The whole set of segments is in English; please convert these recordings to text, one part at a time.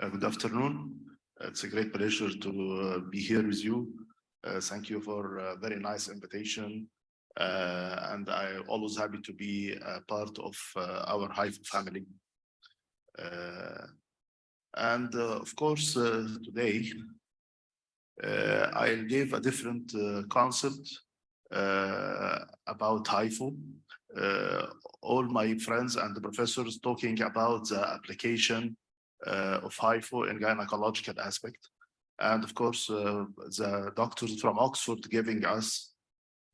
Good afternoon. It's a great pleasure to be here with you. Thank you for a very nice invitation. And I'm always happy to be a part of our HIFU family. Of course, today, I'll give a different concept about HIFU. All my friends and the professors talking about the application of HIFU in gynecological aspect. And of course, the doctors from Oxford giving us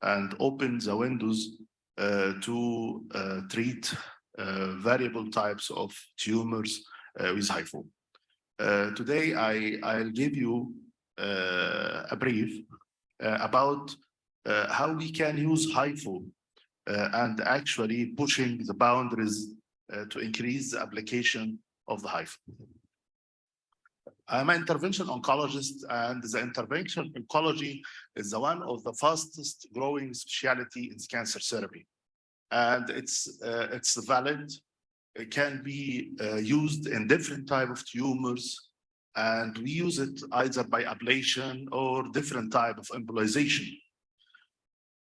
and open the windows to treat variable types of tumors with HIFU. Today, I'll give you a brief about how we can use HIFU and actually pushing the boundaries to increase the application of the HIFU. I'm an intervention oncologist, and the intervention oncology is one of the fastest growing specialty in cancer therapy. And it's valid. It can be used in different type of tumors, and we use it either by ablation or different type of embolization.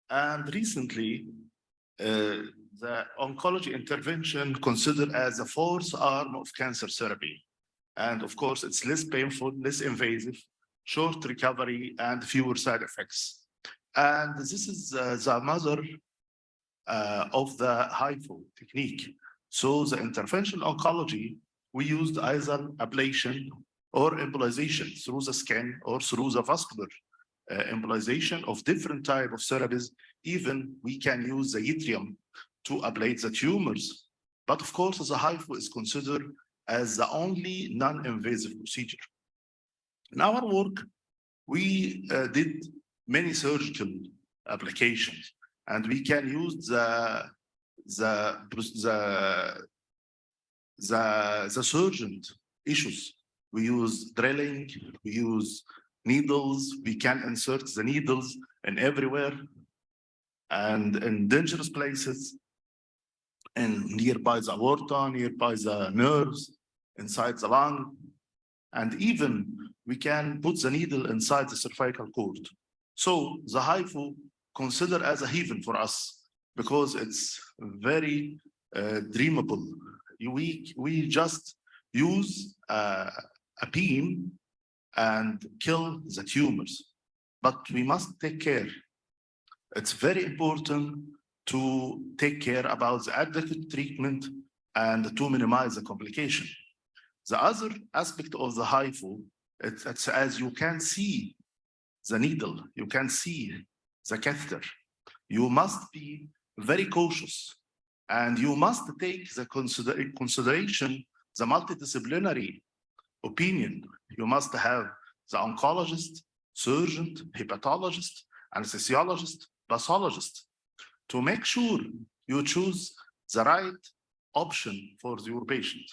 And recently, the oncology intervention considered as a fourth arm of cancer therapy. And of course, it's less painful, less invasive, short recovery, and fewer side effects. And this is the mother of the HIFU technique. So the intervention oncology, we used either ablation or embolization through the skin or through the vascular embolization of different type of therapies. Even we can use the yttrium to ablate the tumors. But of course, the HIFU is considered as the only non-invasive procedure. In our work, we did many surgical applications, and we can use the surgeon issues. We use drilling, we use needles, we can insert the needles in everywhere and in dangerous places, and nearby the aorta, nearby the nerves, inside the lung, and even we can put the needle inside the cervical cord. So the HIFU considered as a heaven for us because it's very dreamable. We just use a beam and kill the tumors, but we must take care. It's very important to take care about the adequate treatment and to minimize the complication. The other aspect of the HIFU, it's as you can see the needle, you can see the catheter. You must be very cautious, and you must take the consideration the multidisciplinary opinion. You must have the oncologist, surgeon, hepatologist, anesthesiologist, pathologist, to make sure you choose the right option for your patient.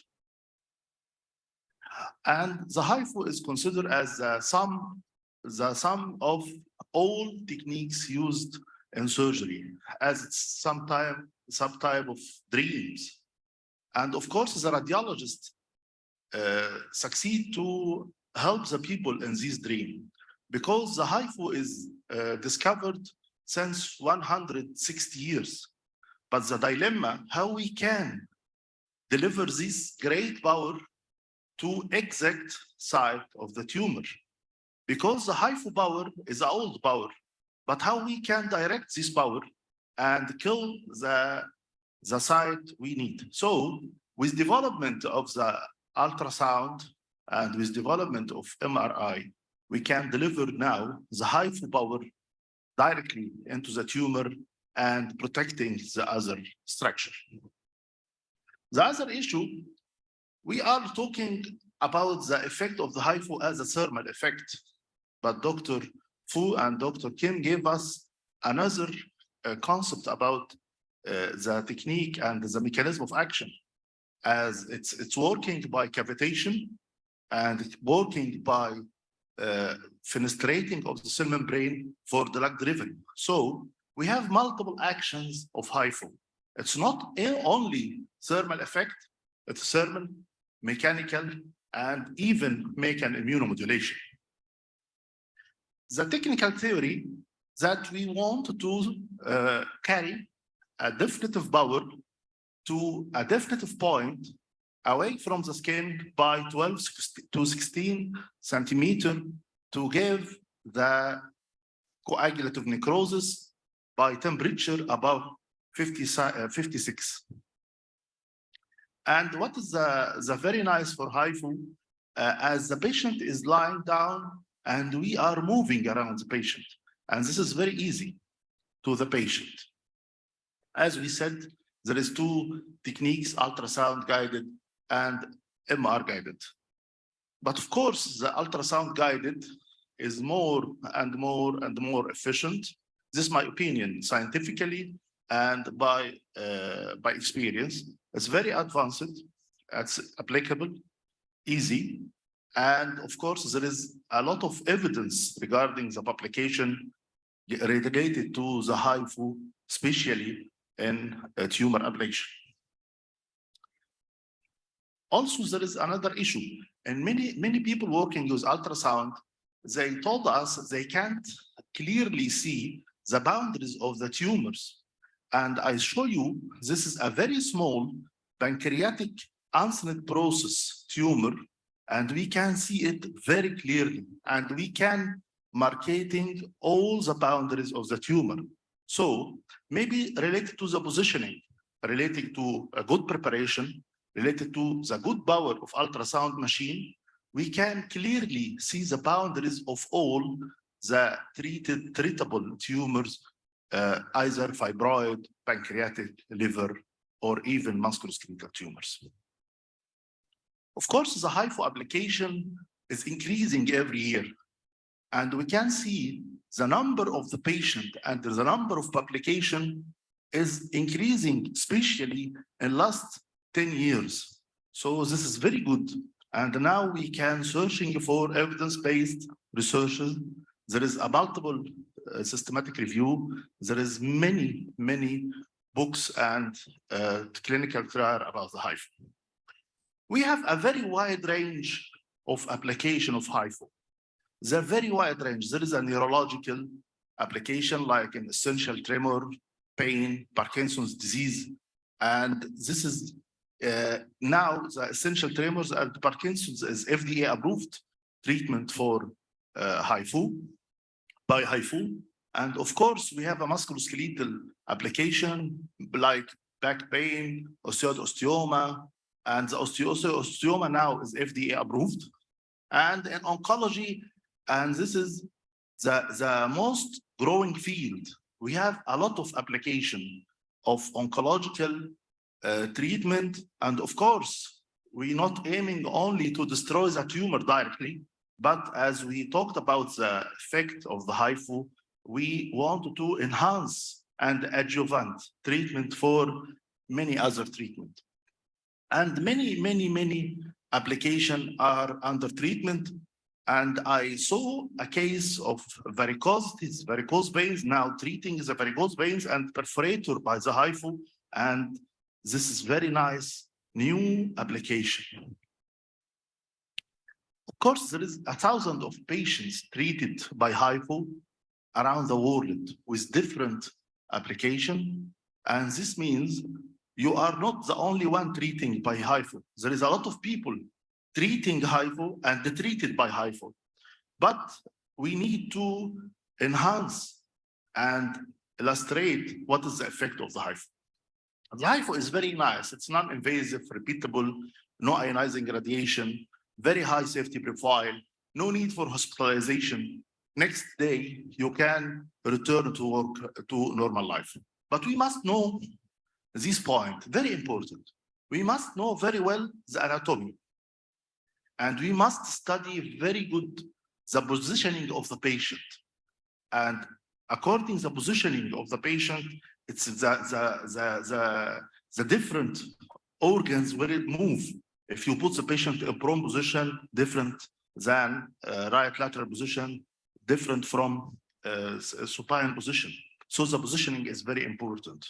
And the HIFU is considered as the sum of all techniques used in surgery, as it's some type of dreams. And of course, the radiologist succeed to help the people in this dream, because the HIFU is discovered since 160 years. But the dilemma, how we can deliver this great power to exact site of the tumor, because the HIFU power is an old power, but how we can direct this power and kill the site we need. So with development of the ultrasound and with development of MRI, we can deliver now the HIFU power directly into the tumor and protecting the other structure. The other issue, we are talking about the effect of the HIFU as a thermal effect, but Dr. Fu and Dr. Kim gave us another concept about the technique and the mechanism of action, as it's working by cavitation and it's working by fenestrating of the cell membrane for drug delivery. So we have multiple actions of HIFU. It's not only thermal effect, it's thermal, mechanical, and even make an immunomodulation. The technical theory that we want to carry a definitive power to a definitive point away from the skin by 12 to 16 centimeter to give the coagulative necrosis by temperature above 56. And what is the very nice for HIFU, as the patient is lying down and we are moving around the patient. And this is very easy to the patient. As we said, there is two techniques, ultrasound guided and MR guided. But of course, the ultrasound guided is more and more and more efficient. This is my opinion, scientifically and by experience. It's very advanced, it's applicable, easy. And of course, there is a lot of evidence regarding the publication related to the HIFU, especially in tumor ablation. Also, there is another issue. And many people working with ultrasound, they told us they can't clearly see the boundaries of the tumors. And I show you, this is a very small pancreatic uncinate process tumor, and we can see it very clearly, and we can marketing all the boundaries of the tumor. So maybe related to the positioning, related to a good preparation, related to the good power of ultrasound machine, we can clearly see the boundaries of all the treatable tumors, either fibroid, pancreatic, liver, or even musculoskeletal tumors. Of course, the HIFU application is increasing every year. And we can see the number of the patient and the number of publication is increasing, especially in last 10 years. So this is very good. And now we can searching for evidence-based researches. There is a multiple systematic review. There is many books and clinical trial about the HIFU. We have a very wide range of application of HIFU. They're very wide range. There is a neurological application like an essential tremor, pain, Parkinson's disease. And this is now the essential tremors and Parkinson's is FDA approved treatment for HIFU, by HIFU. And of course, we have a musculoskeletal application like back pain, osteoid-osteoma, and the osteoid-osteoma now is FDA approved. And in oncology, and this is the most growing field, we have a lot of application of oncological treatment. And of course, we're not aiming only to destroy the tumor directly, but as we talked about the effect of the HIFU, we want to enhance and adjuvant treatment for many other treatment. And many applications are under treatment. And I saw a case of varicose veins, now treating the varicose veins and perforator by the HIFU. And this is very nice new application. Of course, there is 1,000 of patients treated by HIFU around the world with different application. And this means you are not the only one treating by HIFU. There is a lot of people treating HIFU and treated by HIFU. But we need to enhance and illustrate what is the effect of the HIFU. The HIFU is very nice. It's non-invasive, repeatable, no ionizing radiation, very high safety profile, no need for hospitalization. Next day, you can return to work, to normal life. But we must know this point, very important. We must know very well the anatomy. And we must study very good the positioning of the patient. And according to the positioning of the patient, it's the different organs where it move. If you put the patient in a prone position, different than right lateral position, different from supine position. So the positioning is very important.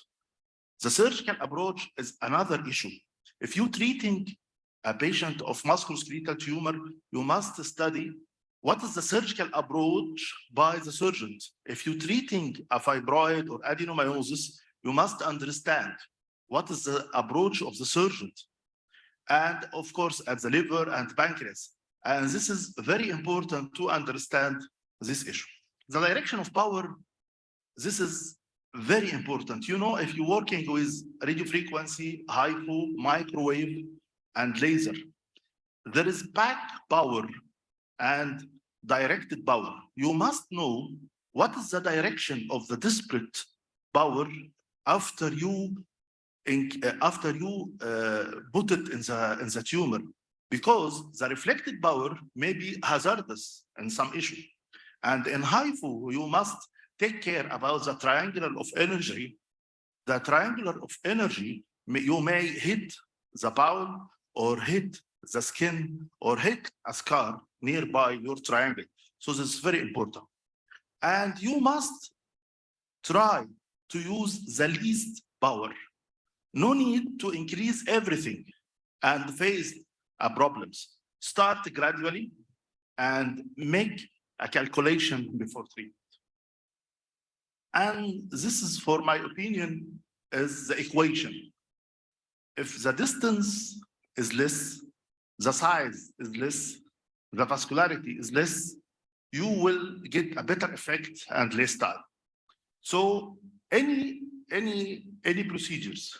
The surgical approach is another issue. If you're treating a patient of musculoskeletal tumor, you must study what is the surgical approach by the surgeons. If you're treating a fibroid or adenomyosis, you must understand what is the approach of the surgeon. And of course, at the liver and pancreas. And this is very important to understand this issue. The direction of power, this is very important. You know, if you're working with radio frequency, HIFU, microwave, and laser, there is back power and directed power. You must know what is the direction of the disparate power after you put it in the tumor, because the reflected power may be hazardous in some issue. And in HIFU, you must take care about the triangular of energy. The triangular of energy, you may hit the bowel or hit the skin or hit a scar nearby your triangle. So this is very important. And you must try to use the least power. No need to increase everything and face problems. Start gradually and make a calculation before treatment. And this is, for my opinion, is the equation. If the distance is less, the size is less, the vascularity is less, you will get a better effect and less time. So any procedures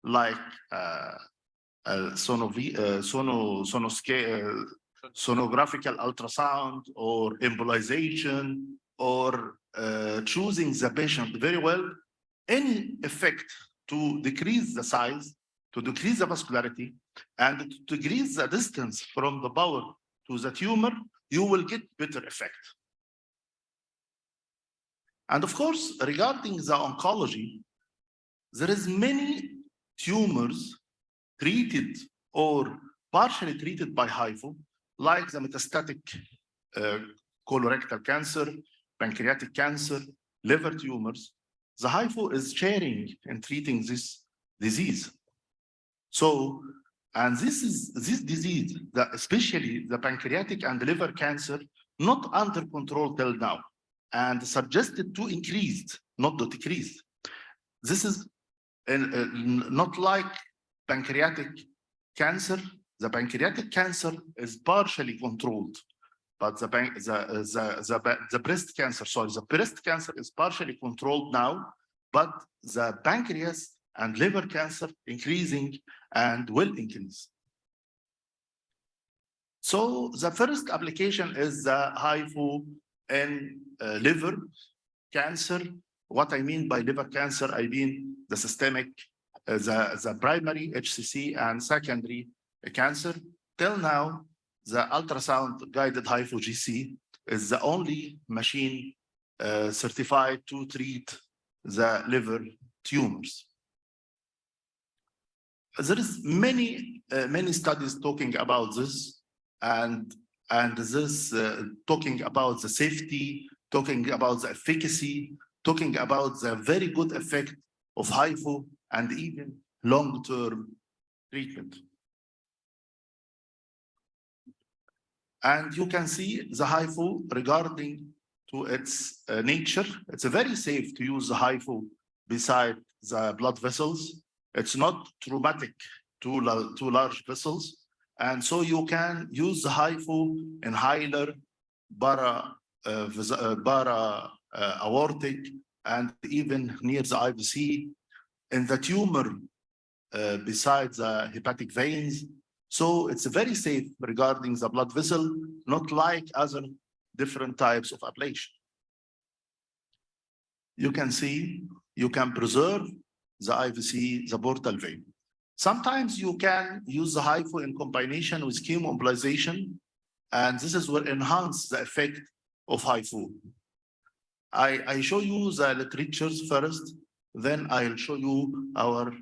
like sonographical ultrasound or embolization or choosing the patient very well, any effect to decrease the size, to decrease the vascularity, and to decrease the distance from the bowel to the tumor, you will get better effect. And of course, regarding the oncology, there is many tumors treated or partially treated by HIFU, like the metastatic colorectal cancer, pancreatic cancer, liver tumors. The HIFU is sharing in treating this disease. So, and this disease, especially the pancreatic and liver cancer, not under control till now, and suggested to increase, not to decrease. This is not like pancreatic cancer. The pancreatic cancer is partially controlled, but the breast cancer, the breast cancer is partially controlled now, but the pancreas and liver cancer increasing and will increase. So the first application is the HIFU in liver cancer. What I mean by liver cancer, I mean the systemic, the primary HCC and secondary cancer. Till now, the ultrasound guided HIFU GC is the only machine certified to treat the liver tumors. There is many studies talking about this, and this talking about the safety, talking about the efficacy, talking about the very good effect of HIFU and even long-term treatment. And you can see the HIFU regarding to its nature. It's very safe to use the HIFU beside the blood vessels. It's not traumatic to large vessels. And so you can use the HIFU in hilar, aortic, and even near the IVC, in the tumor besides the hepatic veins. So it's very safe regarding the blood vessel, not like other different types of ablation. You can see, you can preserve the IVC, the portal vein. Sometimes you can use the HIFU in combination with chemoembolization, and this is what enhance the effect of HIFU. I show you the literatures first, then I'll show you our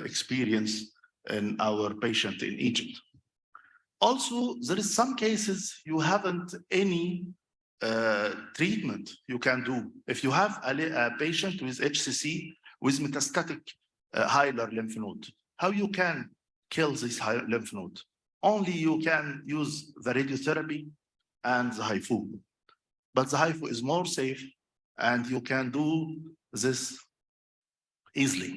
experience in our patient in Egypt. Also, there is some cases you haven't any treatment you can do. If you have a patient with HCC with metastatic hilar lymph node, how you can kill this lymph node? only you can use the radiotherapy and the HIFU. But the HIFU is more safe, and you can do this easily.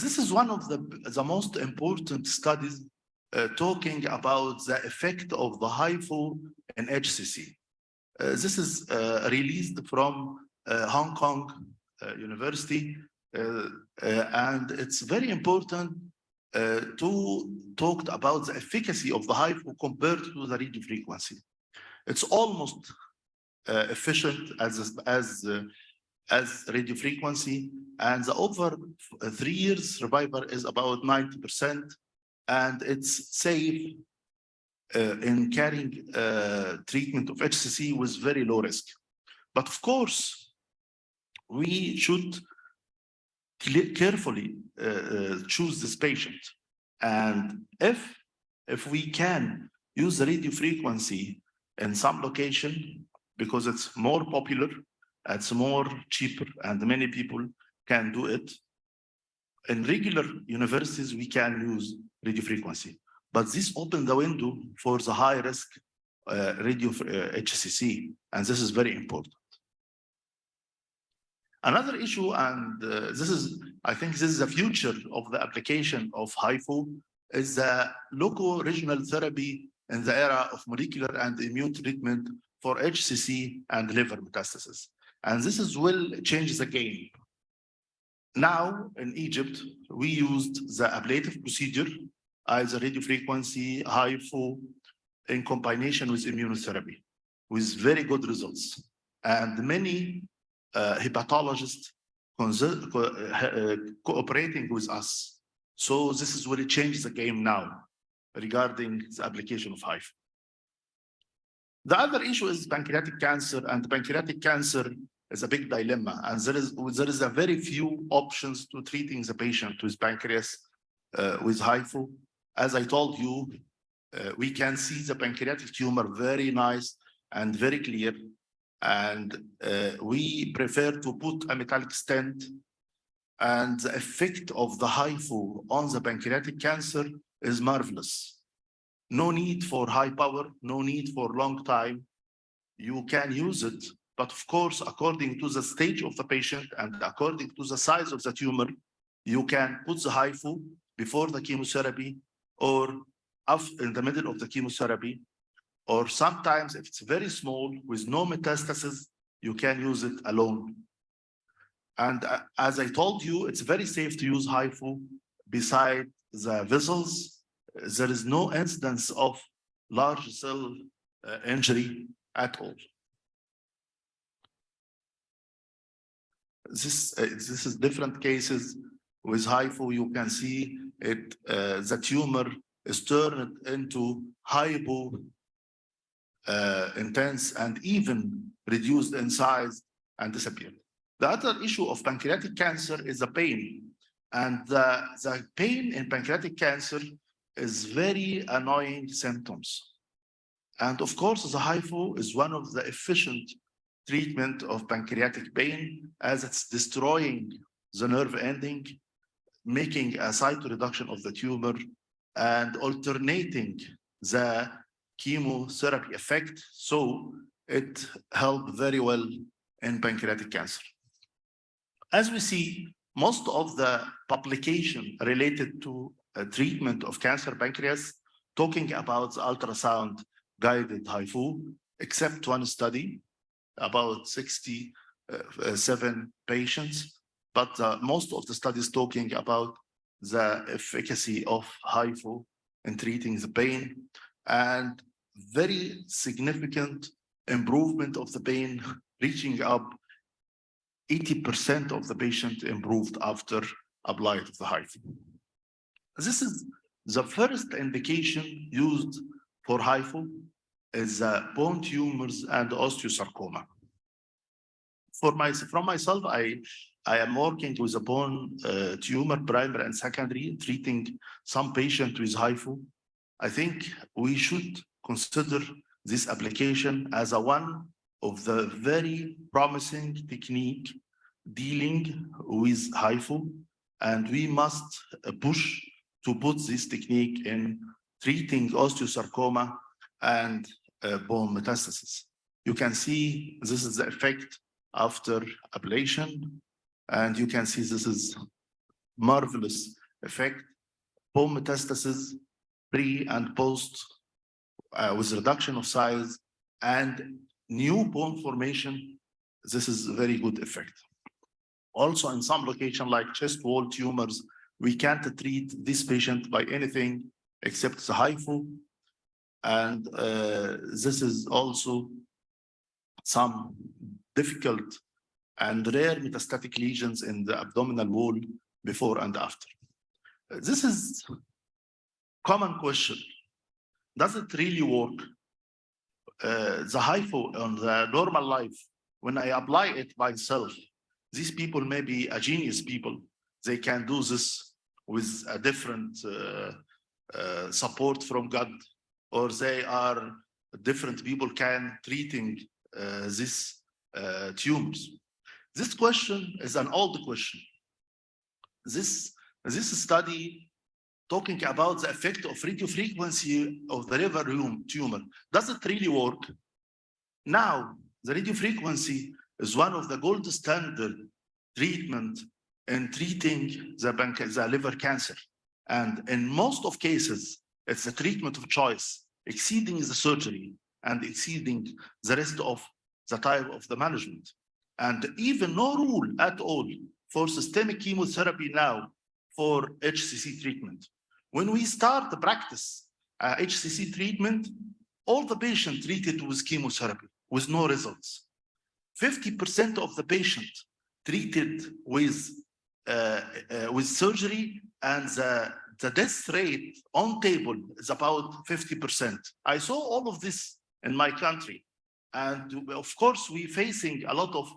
This is one of the most important studies talking about the effect of the HIFU in HCC. This is released from Hong Kong University, and it's very important to talk about the efficacy of the HIFU compared to the radiofrequency. It's almost efficient as radiofrequency, and the over 3 years survival is about 90%, and it's safe in carrying treatment of HCC with very low risk. But of course, we should carefully choose this patient. And if we can use the radiofrequency in some location, because it's more popular, it's more cheaper, and many people can do it. In regular universities, we can use radiofrequency, but this opens the window for the high risk radio HCC, and this is very important. Another issue, and I think this is the future of the application of HIFU, is the local regional therapy in the era of molecular and immune treatment for HCC and liver metastasis. And this will change the game. Now in Egypt, we used the ablative procedure, either radiofrequency, HIFU, in combination with immunotherapy, with very good results. And many hepatologists cooperating with us. So this is really changed the game now regarding the application of HIFU. The other issue is pancreatic cancer, and pancreatic cancer is a big dilemma, and there is a very few options to treating the patient with pancreas with HIFU. As I told you, we can see the pancreatic tumor very nice and very clear, and we prefer to put a metallic stent, and the effect of the HIFU on the pancreatic cancer is marvelous. No need for high power, no need for long time. You can use it, but of course, according to the stage of the patient and according to the size of the tumor, you can put the HIFU before the chemotherapy or in the middle of the chemotherapy, or sometimes if it's very small with no metastasis, you can use it alone. And as I told you, it's very safe to use HIFU beside the vessels. There is no incidence of large cell injury at all. This is different cases with HIFU. You can see it. The tumor is turned into hypo intense and even reduced in size and disappeared. The other issue of pancreatic cancer is the pain, and the pain in pancreatic cancer is very annoying symptoms. And of course, the HIFU is one of the efficient treatment of pancreatic pain, as it's destroying the nerve ending, making a cytoreduction of the tumor, and alternating the chemotherapy effect. So it helped very well in pancreatic cancer. As we see, most of the publication related to treatment of cancer pancreas talking about the ultrasound guided HIFU, except one study, about 67 patients, but most of the studies talking about the efficacy of HIFU in treating the pain, and very significant improvement of the pain, reaching up 80% of the patient improved after applied of the HIFU. This is the first indication used for HIFU is bone tumors and osteosarcoma. From myself, I am working with a bone tumor, primary and secondary, treating some patient with HIFU. I think we should consider this application as one of the very promising technique dealing with HIFU, and we must push to put this technique in treating osteosarcoma and bone metastasis. You can see this is the effect after ablation, and you can see this is marvelous effect. Bone metastasis pre and post with reduction of size and new bone formation. This is a very good effect. Also, in some location like chest wall tumors, we can't treat this patient by anything except the HIFU. And this is also some difficult and rare metastatic lesions in the abdominal wall before and after. This is common question. Does it really work? The HIFU on the normal life, when I apply it myself, these people may be a genius people. They can do this with a different support from God, or they are different people can treating these tumors. This question is an old question. This study talking about the effect of radiofrequency of the liver tumor. Does it really work? Now, the radiofrequency is one of the gold standard treatment in treating the liver cancer. And in most of cases, it's the treatment of choice, exceeding the surgery and exceeding the rest of the type of the management. And even no rule at all for systemic chemotherapy now for HCC treatment. When we start the practice HCC treatment, all the patients treated with chemotherapy with no results. 50% of the patients treated with surgery, and the death rate on table is about 50%. I saw all of this in my country. And of course, we're facing a lot of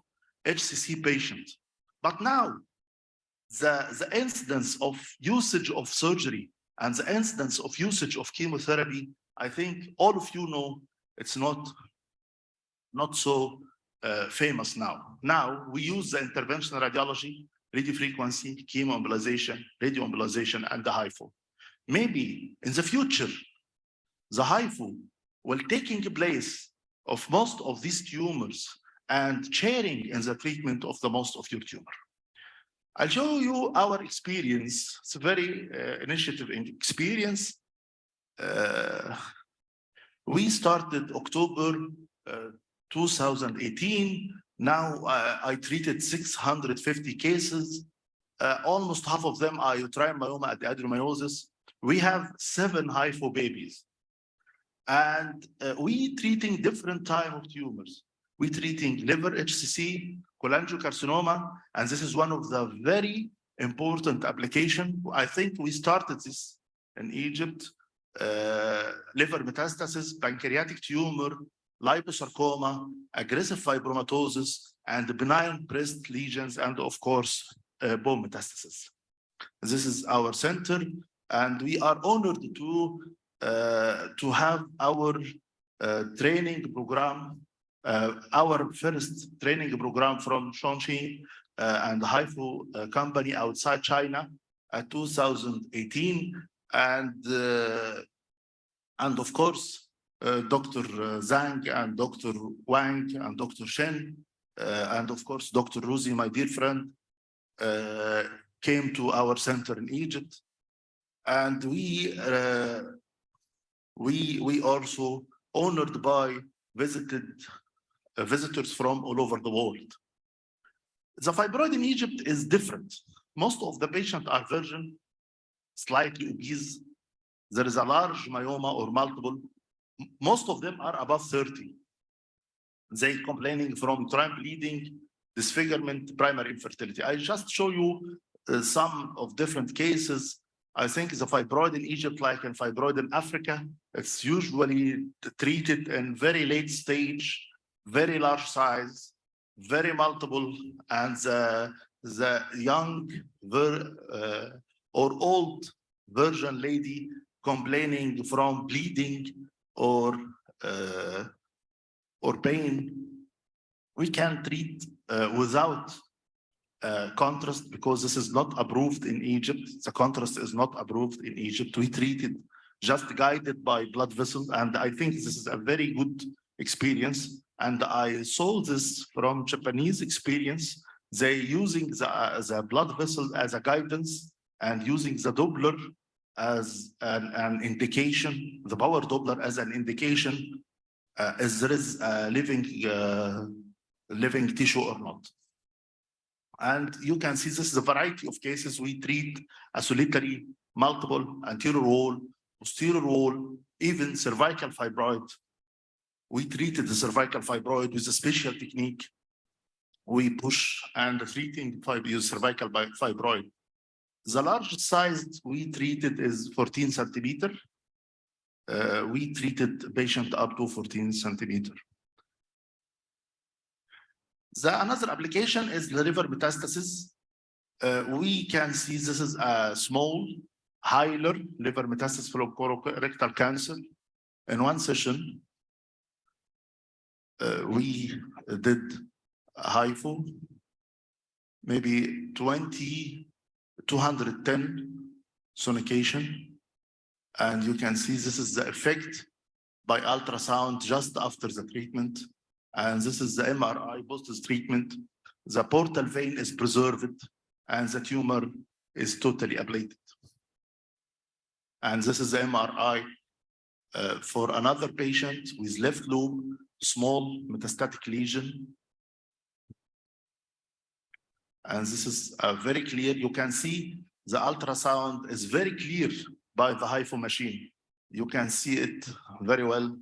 HCC patients. But now, the incidence of usage of surgery and the incidence of usage of chemotherapy, I think all of you know it's not so famous now. Now, we use the interventional radiology, radiofrequency, chemoembolization, radioembolization, and the HIFU. Maybe in the future, the HIFU will taking place of most of these tumors and sharing in the treatment of the most of your tumor. I'll show you our experience. It's a very initiative experience. We started October 2018. Now I treated 650 cases. Almost half of them are uterine myoma and adenomyosis. We have 7 HIFU babies. And we treating different type of tumors. We treating liver HCC, cholangiocarcinoma, and this is one of the very important application. I think we started this in Egypt, liver metastasis, pancreatic tumor, liposarcoma, aggressive fibromatosis, and benign breast lesions, and of course, bone metastasis. This is our center, and we are honored to have our training program, our first training program from Shangxi and HIFU company outside China at 2018. And of course, Dr. Zhang and Dr. Wang and Dr. Shen, and of course, Dr. Ruzi, my dear friend, came to our center in Egypt. And we also honored by visitors from all over the world. The fibroid in Egypt is different. Most of the patients are virgin, slightly obese. There is a large myoma or multiple. Most of them are above 30. They complaining from uterine bleeding, disfigurement, primary infertility. I just show you some of different cases. I think the fibroid in Egypt, like in fibroid in Africa, it's usually treated in very late stage, very large size, very multiple, and the young or old virgin lady complaining from bleeding or pain. We can treat without contrast, because this is not approved in Egypt. The contrast is not approved in Egypt. We treated just guided by blood vessels, and I think this is a very good experience. And I saw this from Japanese experience. They using the blood vessel as a guidance and using the Doppler as an indication, the power Doppler as an indication, as there is a living tissue or not. And you can see this is a variety of cases. We treat a solitary, multiple, anterior wall, posterior wall, even cervical fibroid. We treated the cervical fibroid with a special technique. We push and treating cervical fibroid. The largest size we treated is 14 centimeter. We treated patient up to 14 centimeter. Another application is the liver metastasis. We can see this is a small hilar liver metastasis from colorectal cancer. In one session, we did HIFU, maybe 210 sonication. And you can see this is the effect by ultrasound just after the treatment. And this is the MRI post-treatment. The portal vein is preserved and the tumor is totally ablated. And this is the MRI for another patient with left lobe, small metastatic lesion. And this is very clear. You can see the ultrasound is very clear by the HIFU machine. You can see it very well.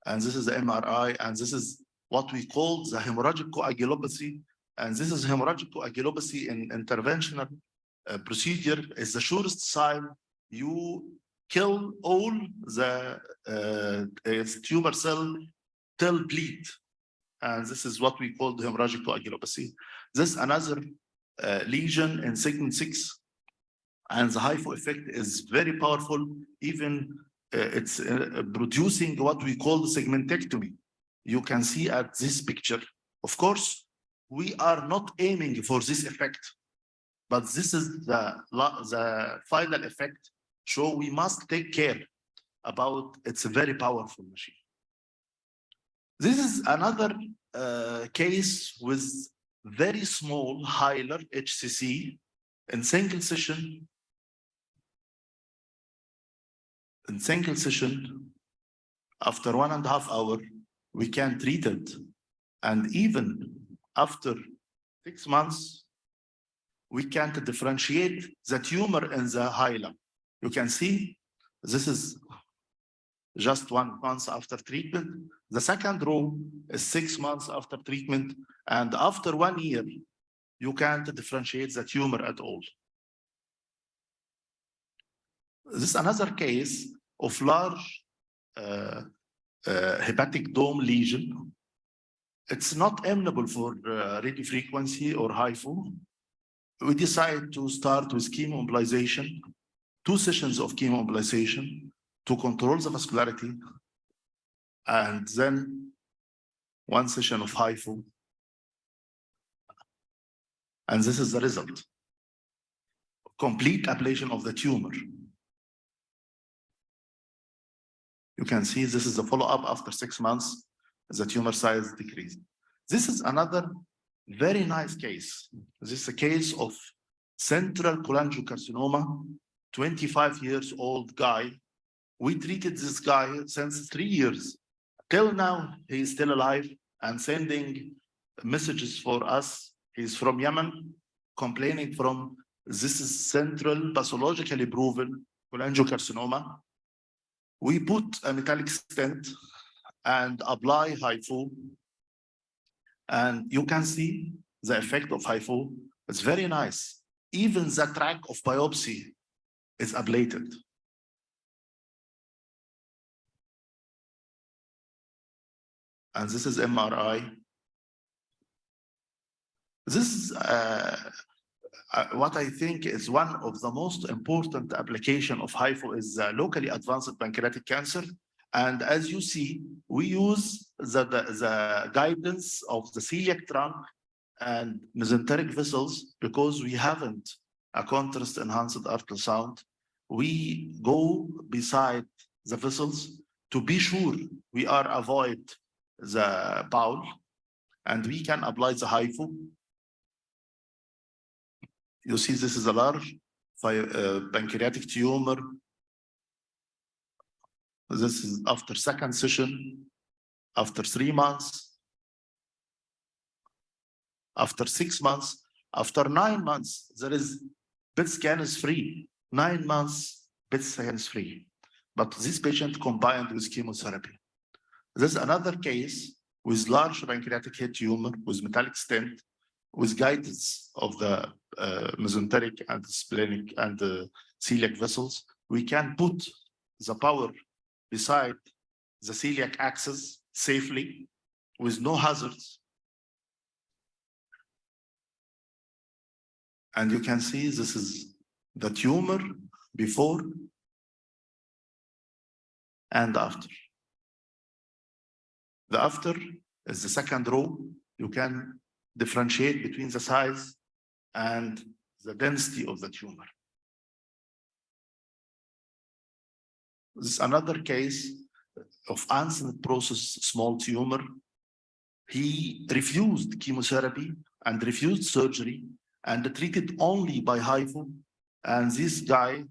And this is the MRI, and this is what we call the hemorrhagic coagulopathy. And this is hemorrhagic coagulopathy in interventional procedure is the surest sign you kill all the tumor cell till bleed. And this is what we call the hemorrhagic coagulopathy. This is another lesion in segment 6. And the HIFU effect is very powerful. Even it's producing what we call the segmentectomy. You can see at this picture. Of course, we are not aiming for this effect, but this is the final effect. So we must take care about it's a very powerful machine. This is another case with very small hilar HCC in single session. In single session, after 1.5 hours, we can treat it. And even after 6 months, we can differentiate the tumor in the hilar. You can see this is just 1 month after treatment. The second row is 6 months after treatment. And after 1 year, you can't differentiate the tumor at all. This is another case of large hepatic dome lesion. It's not amenable for radiofrequency or HIFU. We decided to start with chemoembolization, 2 sessions of chemoembolization to control the vascularity, and then 1 session of HIFU. And this is the result. Complete ablation of the tumor. You can see this is the follow-up after 6 months, the tumor size decreased. This is another very nice case. This is a case of central cholangiocarcinoma, 25 years old guy. We treated this guy since 3 years. Till now, he is still alive and sending messages for us. He's from Yemen, complaining from this is central pathologically proven cholangiocarcinoma. We put a metallic stent and apply HIFU. And you can see the effect of HIFU. It's very nice. Even the track of biopsy is ablated. And this is MRI. This is what I think is one of the most important application of HIFU is locally advanced pancreatic cancer. And as you see, we use the guidance of the celiac trunk and mesenteric vessels, because we haven't a contrast enhanced ultrasound, we go beside the vessels to be sure we are avoid the bowel, and we can apply the HIFU. You see, this is a large pancreatic tumor. This is after second session, after 3 months, after 6 months, after 9 months. There is PET scan is free. 9 months, PET scan is free. But this patient combined with chemotherapy. There's another case with large pancreatic head tumor with metallic stent, with guidance of the mesenteric and splenic and the celiac vessels. We can put the power beside the celiac axis safely with no hazards. And you can see this is the tumor before and after. The after is the second row. You can differentiate between the size and the density of the tumor. This is another case of Ansett process small tumor. He refused chemotherapy and refused surgery and treated only by HIFU. And this guy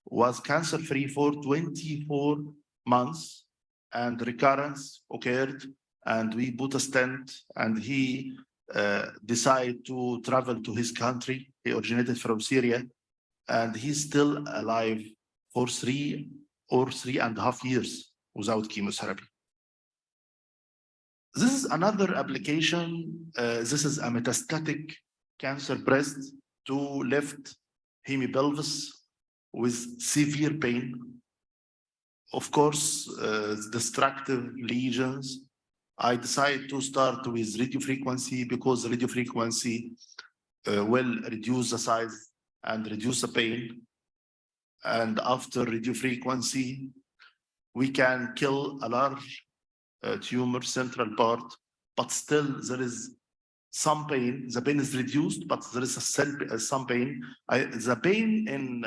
was cancer-free for 24 months, and recurrence occurred, and we put a stent, and he decided to travel to his country. He originated from Syria, and he's still alive for 3 or 3.5 years without chemotherapy. This is another application. This is a metastatic cancer breast to left hemipelvis with severe pain. Of course, destructive lesions. I decided to start with radiofrequency because radiofrequency will reduce the size and reduce the pain. And after radiofrequency, we can kill a large tumor central part, but still there is some pain. The pain is reduced, but there is some pain. The pain in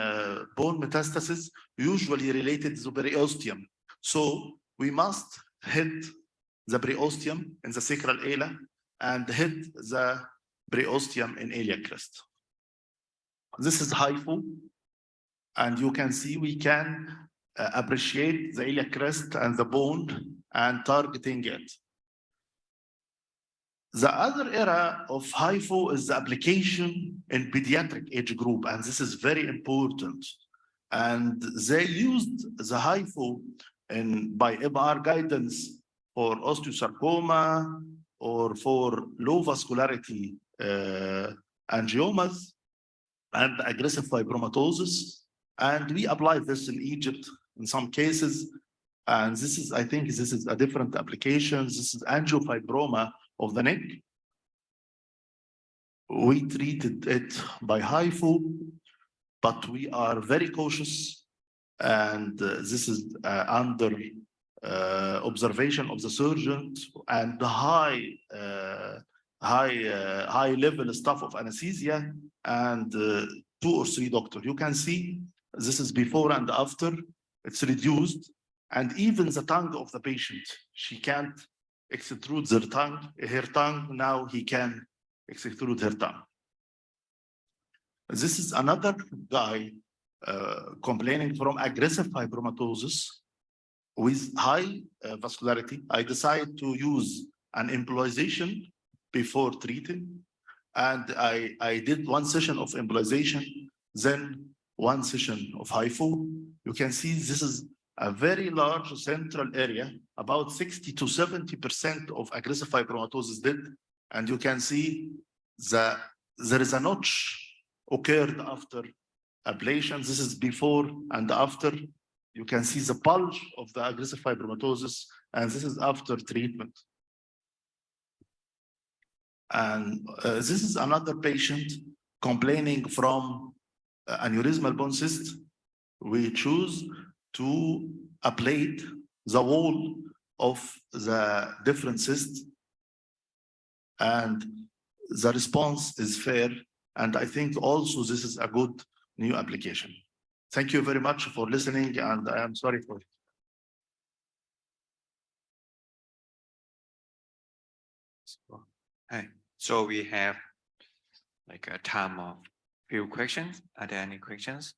bone metastasis usually related to periosteum. So we must hit the periosteum in the sacral ala and hit the periosteum in iliac crest. This is HIFU, and you can see we can appreciate the iliac crest and the bone and targeting it. The other era of HIFU is the application in pediatric age group, and this is very important. And they used the HIFU by MR guidance for osteosarcoma or for low vascularity angiomas and aggressive fibromatosis. And we applied this in Egypt in some cases. And this is, I think this is a different application. This is angiofibroma of the neck. We treated it by HIFU, but we are very cautious. And this is under observation of the surgeon and the high level staff of anesthesia and 2 or 3 doctors. You can see this is before and after. It's reduced, and even the tongue of the patient, she can't extrude her tongue. Now he can extrude her tongue. This is another guy complaining from aggressive fibromatosis with high vascularity. I decided to use an embolization before treating, and I did 1 session of embolization, then 1 session of HIFU. You can see this is a very large central area, about 60 to 70% of aggressive fibromatosis did. And you can see there is a notch occurred after ablation. This is before and after. You can see the bulge of the aggressive fibromatosis, and this is after treatment. And this is another patient complaining from aneurysmal bone cyst. We choose to ablate the wall of the different cysts. and the response is fair. And I think also this is a good new application. Thank you very much for listening, and I am sorry for it. Hi. So we have like a time of few questions. Are there any questions?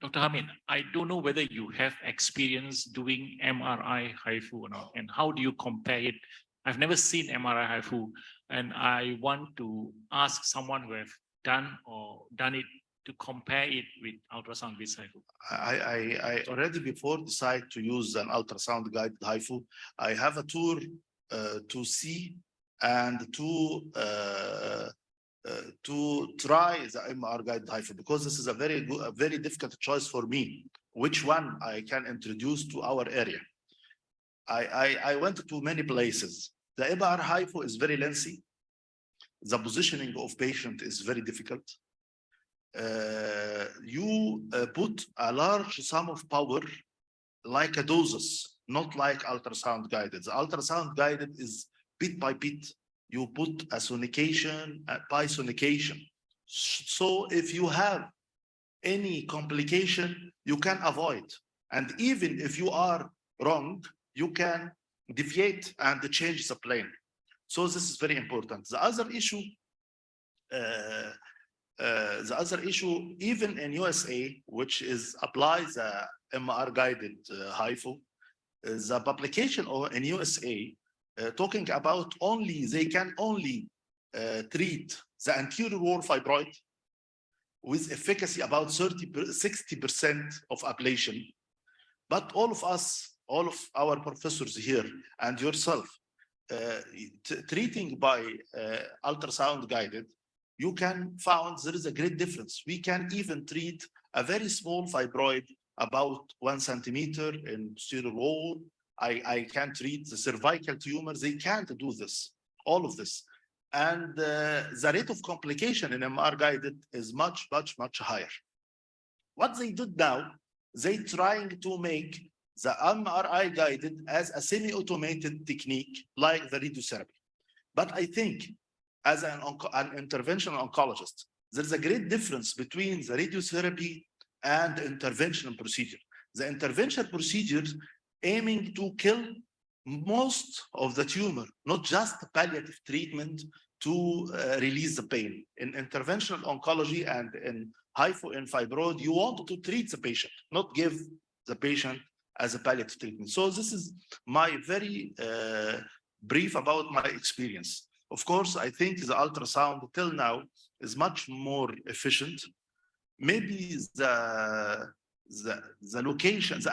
Dr. Hamid, I don't know whether you have experience doing MRI HIFU or not, and how do you compare it? I've never seen MRI HIFU, and I want to ask someone who have done it to compare it with ultrasound with HIFU. I already before decide to use an ultrasound guided HIFU. I have a tour to see and to try the MR guided HIFU, because this is a very good, a very difficult choice for me. Which one I can introduce to our area? I went to many places. The MR HIFU is very lengthy. The positioning of patient is very difficult. You put a large sum of power like a doses, not like ultrasound guided. The ultrasound guided is bit by bit. You put a sonication by sonication. So if you have any complication, you can avoid. And even if you are wrong, you can deviate and change the plane. So this is very important. The other issue, even in USA, which is applies the MR guided HIFU, the publication in USA talking about only they can only treat the anterior wall fibroid with efficacy about 60% of ablation. But all of us, all of our professors here and yourself, treating by ultrasound guided, you can find there is a great difference. We can even treat a very small fibroid about 1 centimeter in posterior wall. I can treat the cervical tumor. They can't do this, all of this. And the rate of complication in MR guided is much, much, much higher. What they did now, they trying to make the MRI guided as a semi-automated technique like the radiotherapy. But I think as an interventional oncologist, there's a great difference between the radiotherapy and the interventional procedure. The interventional procedure aiming to kill most of the tumor, not just palliative treatment to release the pain. In interventional oncology and in HIFU and fibroid, you want to treat the patient, not give the patient as a palliative treatment. So this is my very brief about my experience. Of course, I think the ultrasound till now is much more efficient. Maybe the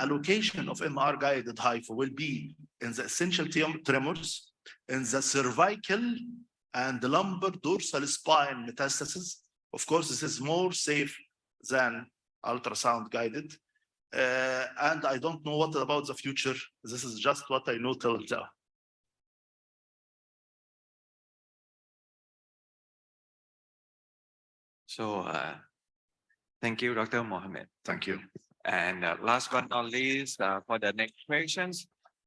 allocation of MR guided HIFU will be in the essential tremors, in the cervical and the lumbar dorsal spine metastasis. Of course, this is more safe than ultrasound guided. And I don't know what about the future. This is just what I know till now. So thank you, Dr. Mohamed. Thank you. And last but not least, for the next questions,